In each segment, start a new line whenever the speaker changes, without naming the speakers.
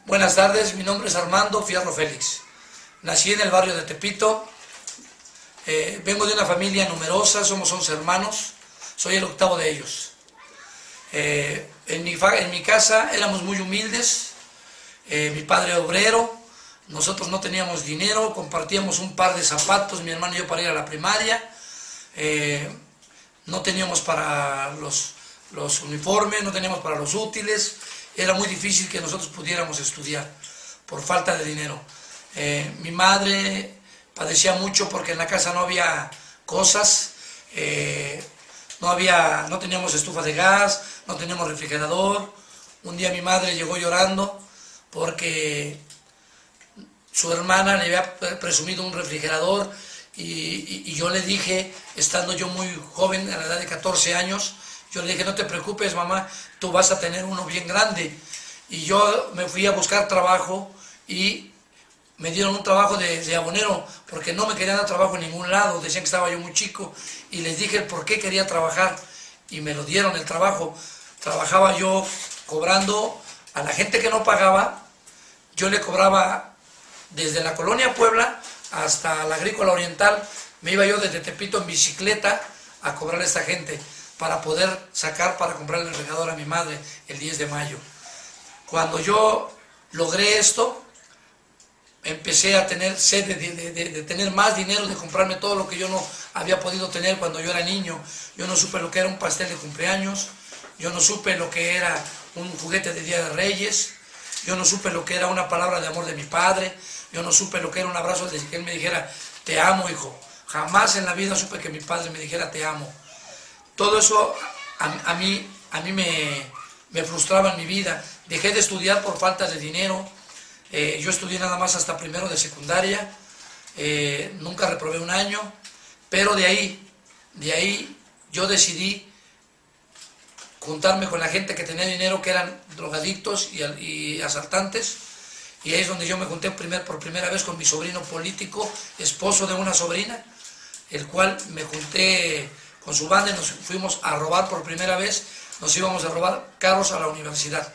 Buenas tardes, mi nombre es Armando Fierro Félix. Nací en el barrio de Tepito. Vengo de una familia numerosa, somos 11 hermanos, soy el octavo de ellos. En mi casa éramos muy humildes, mi padre obrero, nosotros no teníamos dinero, compartíamos un par de zapatos, mi hermano y yo, para ir a la primaria. No teníamos para los uniformes, no teníamos para los útiles, era muy difícil que nosotros pudiéramos estudiar por falta de dinero. Mi madre padecía mucho porque en la casa no había cosas, no teníamos estufa de gas, no teníamos refrigerador. Un día mi madre llegó llorando porque su hermana le había presumido un refrigerador y yo le dije, estando yo muy joven, a la edad de 14 años, yo le dije, no te preocupes, mamá, tú vas a tener uno bien grande. Y yo me fui a buscar trabajo y me dieron un trabajo de abonero, porque no me querían dar trabajo en ningún lado, decían que estaba yo muy chico, y les dije por qué quería trabajar, y me lo dieron el trabajo. Trabajaba yo cobrando a la gente que no pagaba, yo le cobraba desde la colonia Puebla hasta la Agrícola Oriental, me iba yo desde Tepito en bicicleta a cobrar a esta gente, para poder sacar para comprar el refrigerador a mi madre el 10 de mayo. Cuando yo logré esto, empecé a tener sed de tener más dinero, de comprarme todo lo que yo no había podido tener cuando yo era niño. Yo no supe lo que era un pastel de cumpleaños, yo no supe lo que era un juguete de Día de Reyes, yo no supe lo que era una palabra de amor de mi padre, yo no supe lo que era un abrazo de que él me dijera, te amo, hijo. Jamás en la vida supe que mi padre me dijera, te amo. Todo eso a mí me frustraba en mi vida. Dejé de estudiar por falta de dinero. Yo estudié nada más hasta primero de secundaria. Nunca reprobé un año. Pero de ahí yo decidí juntarme con la gente que tenía dinero, que eran drogadictos y asaltantes. Y ahí es donde yo me junté por primera vez con mi sobrino político, esposo de una sobrina, el cual me junté con su banda y nos fuimos a robar por primera vez. Nos íbamos a robar carros a la universidad,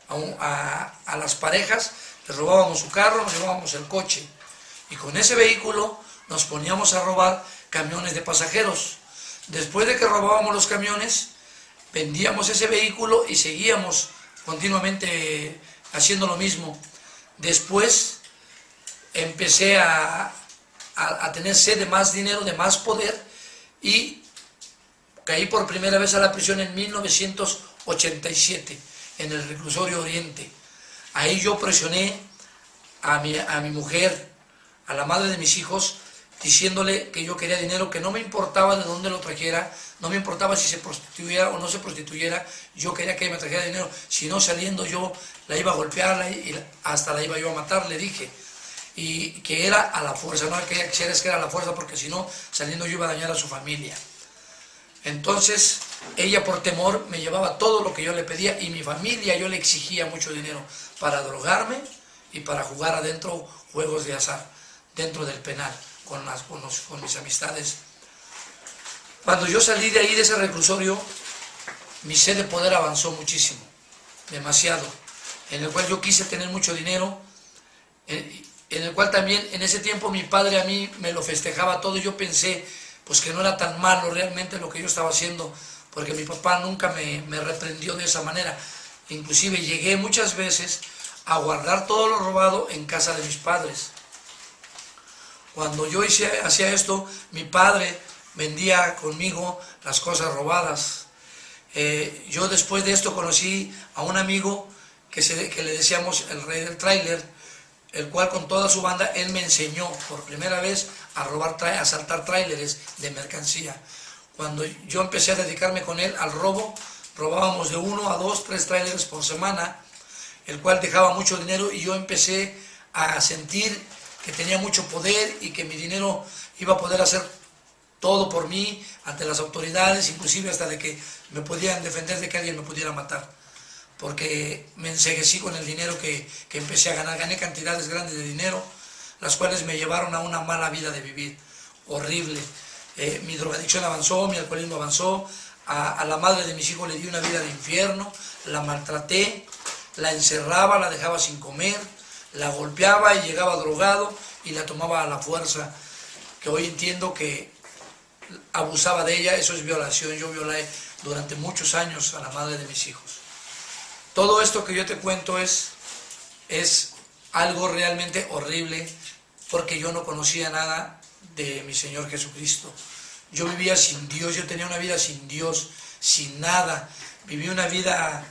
a las parejas, les robábamos su carro, nos llevábamos el coche, y con ese vehículo nos poníamos a robar camiones de pasajeros. Después de que robábamos los camiones, vendíamos ese vehículo y seguíamos continuamente haciendo lo mismo. Después empecé a tener sed de más dinero, de más poder, y caí por primera vez a la prisión en 1987, en el reclusorio Oriente. Ahí yo presioné a mi mujer, a la madre de mis hijos, diciéndole que yo quería dinero, que no me importaba de dónde lo trajera, no me importaba si se prostituyera o no se prostituyera, yo quería que me trajera dinero, si no, saliendo yo la iba a golpear y hasta la iba yo a matar, le dije. Y que era a la fuerza, no que quisieras que era a la fuerza, porque si no, saliendo yo iba a dañar a su familia. Entonces, ella por temor me llevaba todo lo que yo le pedía, y mi familia yo le exigía mucho dinero para drogarme y para jugar adentro juegos de azar, dentro del penal, con mis amistades. Cuando yo salí de ahí, de ese reclusorio, mi sed de poder avanzó muchísimo, demasiado, en el cual yo quise tener mucho dinero, en el cual también en ese tiempo mi padre a mí me lo festejaba todo, y yo pensé pues que no era tan malo realmente lo que yo estaba haciendo, porque mi papá nunca me reprendió de esa manera. Inclusive llegué muchas veces a guardar todo lo robado en casa de mis padres. Cuando yo hacía esto, mi padre vendía conmigo las cosas robadas. Yo después de esto conocí a un amigo que le decíamos el rey del tráiler, el cual con toda su banda, él me enseñó por primera vez a asaltar tráileres de mercancía. Cuando yo empecé a dedicarme con él al robo, robábamos de 1 a 2, 3 tráileres por semana, el cual dejaba mucho dinero, y yo empecé a sentir que tenía mucho poder y que mi dinero iba a poder hacer todo por mí ante las autoridades, inclusive hasta de que me podían defender de que alguien me pudiera matar, porque me enceguecí con el dinero que empecé a ganar. Gané cantidades grandes de dinero, las cuales me llevaron a una mala vida de vivir, horrible. Mi drogadicción avanzó, mi alcoholismo avanzó, a la madre de mis hijos le di una vida de infierno, la maltraté, la encerraba, la dejaba sin comer, la golpeaba y llegaba drogado y la tomaba a la fuerza, que hoy entiendo que abusaba de ella. Eso es violación. Yo violé durante muchos años a la madre de mis hijos. Todo esto que yo te cuento es algo realmente horrible, porque yo no conocía nada de mi Señor Jesucristo. Yo vivía sin Dios, yo tenía una vida sin Dios, sin nada. Viví una vida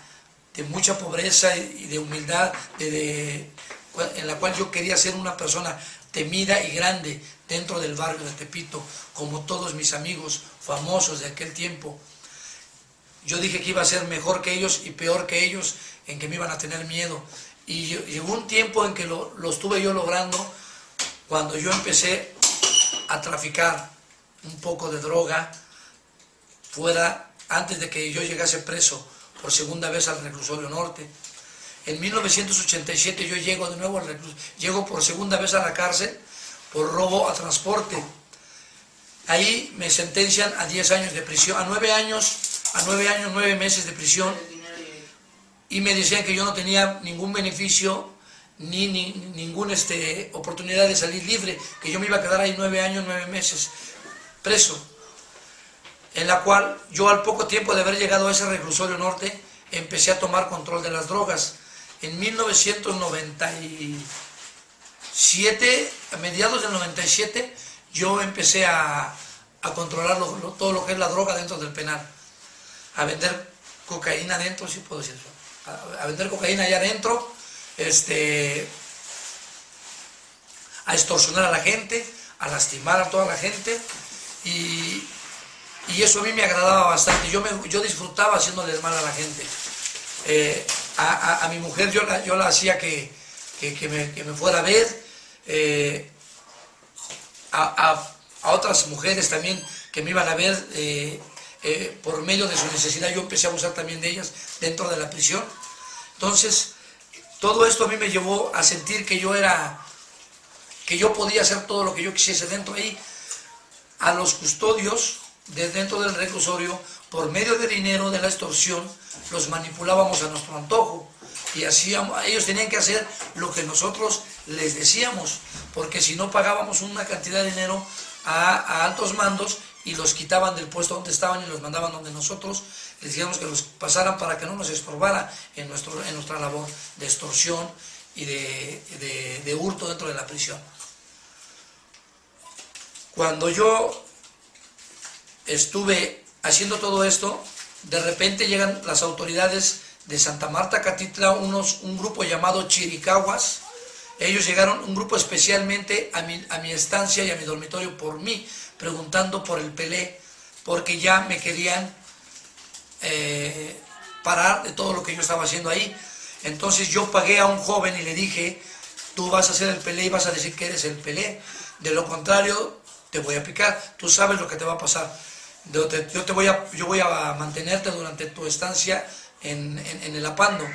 de mucha pobreza y de humildad, en la cual yo quería ser una persona temida y grande dentro del barrio de Tepito, como todos mis amigos famosos de aquel tiempo. Yo dije que iba a ser mejor que ellos y peor que ellos, en que me iban a tener miedo. Y llegó un tiempo en que lo estuve yo logrando, cuando yo empecé a traficar un poco de droga fuera, antes de que yo llegase preso por segunda vez al reclusorio norte. En 1987 yo llego de nuevo al reclusorio, llego por segunda vez a la cárcel por robo a transporte. Ahí me sentencian a 10 años de prisión, a 9 años, 9 meses de prisión, y me decían que yo no tenía ningún beneficio ni ninguna oportunidad de salir libre, que yo me iba a quedar ahí 9 años, 9 meses preso. En la cual yo, al poco tiempo de haber llegado a ese reclusorio norte, empecé a tomar control de las drogas. En 1997, a mediados del 97, yo empecé a controlar todo lo que es la droga dentro del penal, a vender cocaína adentro, sí puedo decir eso, a vender cocaína allá adentro, a extorsionar a la gente, a lastimar a toda la gente, y eso a mí me agradaba bastante. Yo disfrutaba haciéndoles mal a la gente. A mi mujer yo la hacía que me fuera a ver, a otras mujeres también que me iban a ver, por medio de su necesidad yo empecé a abusar también de ellas dentro de la prisión. Entonces, todo esto a mí me llevó a sentir que yo podía hacer todo lo que yo quisiese dentro ahí. A los custodios de dentro del reclusorio, por medio de dinero, de la extorsión, los manipulábamos a nuestro antojo, y ellos tenían que hacer lo que nosotros les decíamos, porque si no pagábamos una cantidad de dinero a altos mandos, y los quitaban del puesto donde estaban y los mandaban donde nosotros les decíamos que los pasaran, para que no nos estorbara en nuestra labor de extorsión y de hurto dentro de la prisión. Cuando yo estuve haciendo todo esto, de repente llegan las autoridades de Santa Marta, Catitla, un grupo llamado Chiricahuas. Ellos llegaron, un grupo especialmente a mi estancia y a mi dormitorio por mí, preguntando por el Pelé, porque ya me querían parar de todo lo que yo estaba haciendo ahí. Entonces yo pagué a un joven y le dije: tú vas a ser el Pelé y vas a decir que eres el Pelé, de lo contrario te voy a picar, tú sabes lo que te va a pasar. Yo voy a mantenerte durante tu estancia en el Apando.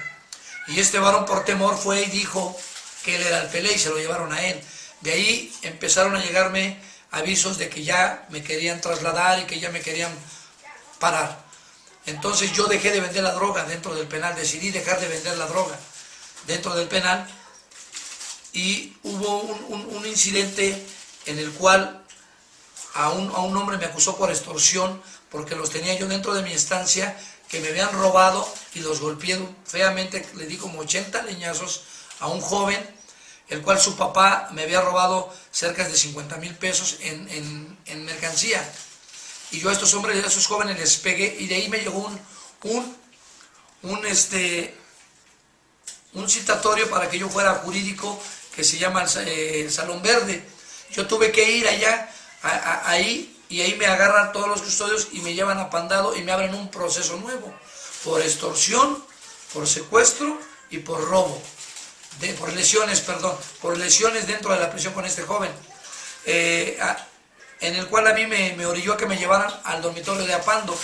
Y este varón, por temor, fue y dijo que él era el Pelé, y se lo llevaron a él. De ahí empezaron a llegarme avisos de que ya me querían trasladar y que ya me querían parar. Entonces yo dejé de vender la droga dentro del penal, decidí dejar de vender la droga dentro del penal, y hubo un incidente en el cual a un hombre me acusó por extorsión, porque los tenía yo dentro de mi estancia, que me habían robado, y los golpeé feamente, le di como 80 leñazos a un joven, el cual su papá me había robado cerca de 50,000 pesos en mercancía. Y yo a estos hombres, a esos jóvenes les pegué, y de ahí me llegó un citatorio para que yo fuera jurídico, que se llama el Salón Verde. Yo tuve que ir allá, ahí, y ahí me agarran todos los custodios y me llevan a Pandado y me abren un proceso nuevo por extorsión, por secuestro y por robo, por lesiones dentro de la prisión con este joven, en el cual a mí me orilló a que me llevaran al dormitorio de Apando.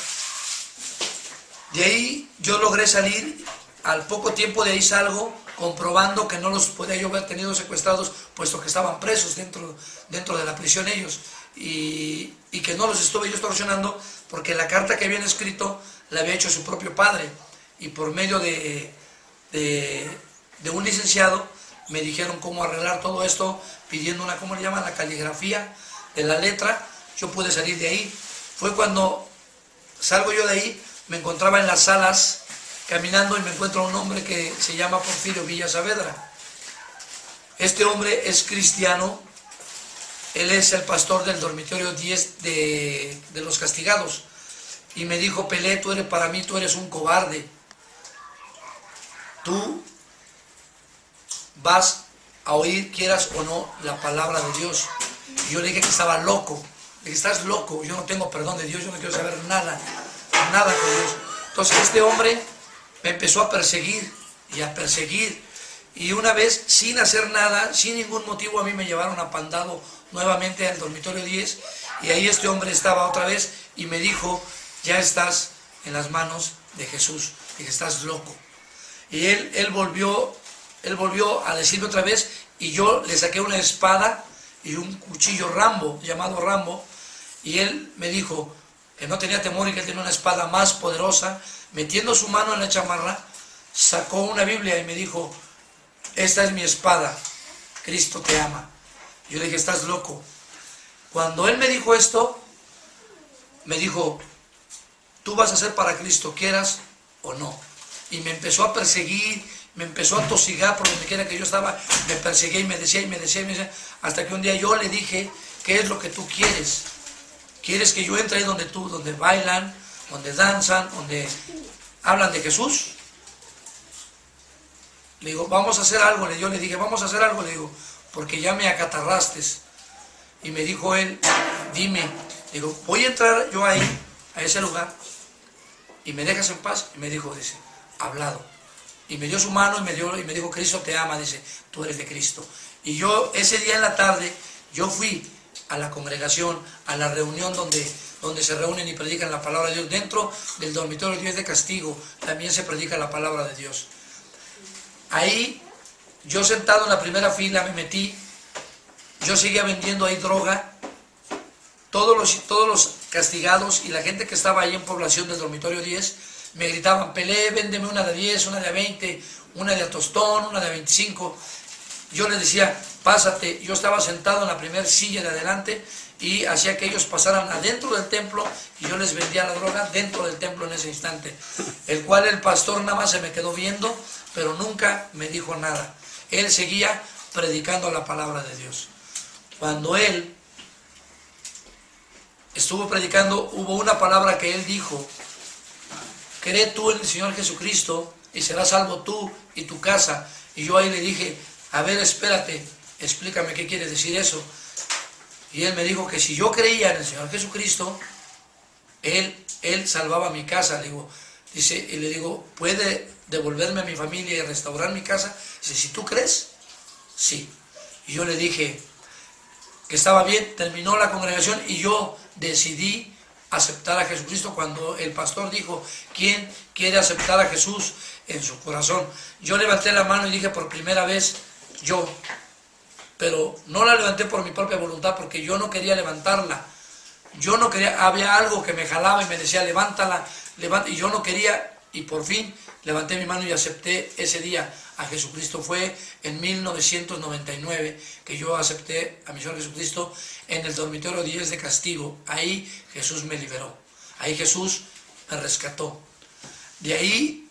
De ahí yo logré salir, al poco tiempo de ahí salgo comprobando que no los podía yo haber tenido secuestrados, puesto que estaban presos dentro de la prisión ellos, y que no los estuve yo extorsionando, porque la carta que habían escrito la había hecho su propio padre, y por medio de de un licenciado, me dijeron cómo arreglar todo esto, pidiendo una, ¿cómo le llaman? La caligrafía de la letra. Yo pude salir de ahí. Fue cuando salgo yo de ahí, me encontraba en las salas caminando y me encuentro a un hombre que se llama Porfirio Villa Saavedra. Este hombre es cristiano, él es el pastor del dormitorio 10 de los castigados. Y me dijo: Pelé, tú eres, para mí tú eres un cobarde. Tú vas a oír, quieras o no, la palabra de Dios. Y yo le dije que estaba loco. Le dije: estás loco, yo no tengo perdón de Dios, yo no quiero saber nada con Dios. Entonces este hombre me empezó a perseguir y a perseguir. Y una vez, sin hacer nada, sin ningún motivo, a mí me llevaron apandado nuevamente al dormitorio 10. Y ahí este hombre estaba otra vez y me dijo: ya estás en las manos de Jesús. Dije: estás loco. Y él volvió a decirme otra vez, y yo le saqué una espada y un cuchillo Rambo, llamado Rambo, y él me dijo que no tenía temor y que él tenía una espada más poderosa. Metiendo su mano en la chamarra, sacó una Biblia y me dijo: esta es mi espada, Cristo te ama. Yo le dije: estás loco. Cuando él me dijo esto, me dijo: tú vas a ser para Cristo, quieras o no. Y me empezó a perseguir, me empezó a tosigar por donde quiera que yo estaba, me perseguía y me decía, hasta que un día yo le dije: ¿qué es lo que tú quieres? ¿Quieres que yo entre ahí donde bailan, donde danzan, donde hablan de Jesús? Le digo: vamos a hacer algo. Yo le dije: vamos a hacer algo, le digo, porque ya me acatarraste. Y me dijo él: dime. Le digo: voy a entrar yo ahí, a ese lugar, y me dejas en paz. Y me dijo, dice: hablado. Y me dio su mano y me dijo: Cristo te ama, dice, tú eres de Cristo. Y yo ese día en la tarde, yo fui a la congregación, a la reunión donde se reúnen y predican la palabra de Dios. Dentro del dormitorio 10 de castigo también se predica la palabra de Dios. Ahí, yo sentado en la primera fila, me metí. Yo seguía vendiendo ahí droga. Todos los castigados y la gente que estaba ahí en población del dormitorio 10 me gritaban: Pelé, véndeme una de 10, una de 20, una de a tostón, una de 25. Yo les decía: pásate. Yo estaba sentado en la primera silla de adelante y hacía que ellos pasaran adentro del templo, y yo les vendía la droga dentro del templo en ese instante. El cual el pastor nada más se me quedó viendo, pero nunca me dijo nada. Él seguía predicando la palabra de Dios. Cuando él estuvo predicando, hubo una palabra que él dijo: cree tú en el Señor Jesucristo y serás salvo tú y tu casa. Y yo ahí le dije: a ver, espérate, explícame qué quiere decir eso. Y él me dijo que si yo creía en el Señor Jesucristo, él salvaba mi casa. Le digo, y le digo: ¿puede devolverme a mi familia y restaurar mi casa? Dice: si tú crees, sí. Y yo le dije que estaba bien. Terminó la congregación y yo decidí aceptar a Jesucristo. Cuando el pastor dijo: ¿quién quiere aceptar a Jesús en su corazón? Yo levanté la mano y dije: por primera vez yo. Pero no la levanté por mi propia voluntad, porque yo no quería levantarla. Yo no quería, había algo que me jalaba y me decía: levántala, y yo no quería. Y por fin levanté mi mano y acepté ese día a Jesucristo. Fue en 1999 que yo acepté a mi Señor Jesucristo en el dormitorio 10 de castigo. Ahí Jesús me liberó. Ahí Jesús me rescató. De ahí,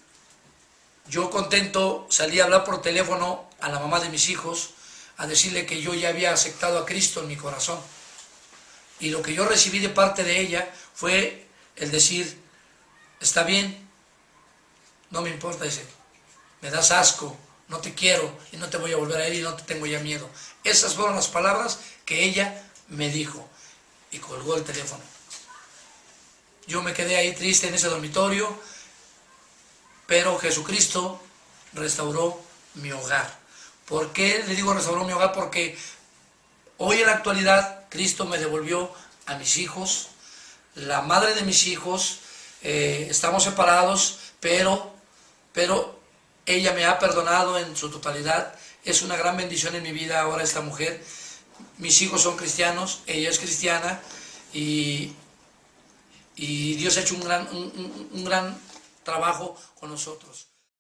yo contento, salí a hablar por teléfono a la mamá de mis hijos, a decirle que yo ya había aceptado a Cristo en mi corazón. Y lo que yo recibí de parte de ella fue el decir: está bien, no me importa, dice, me das asco, no te quiero y no te voy a volver a ir y no te tengo ya miedo. Esas fueron las palabras que ella me dijo, y colgó el teléfono. Yo me quedé ahí triste en ese dormitorio, pero Jesucristo restauró mi hogar. ¿Por qué le digo restauró mi hogar? Porque hoy en la actualidad Cristo me devolvió a mis hijos, la madre de mis hijos. Estamos separados, pero ella me ha perdonado en su totalidad. Es una gran bendición en mi vida ahora esta mujer. Mis hijos son cristianos, ella es cristiana, y Dios ha hecho un gran trabajo con nosotros.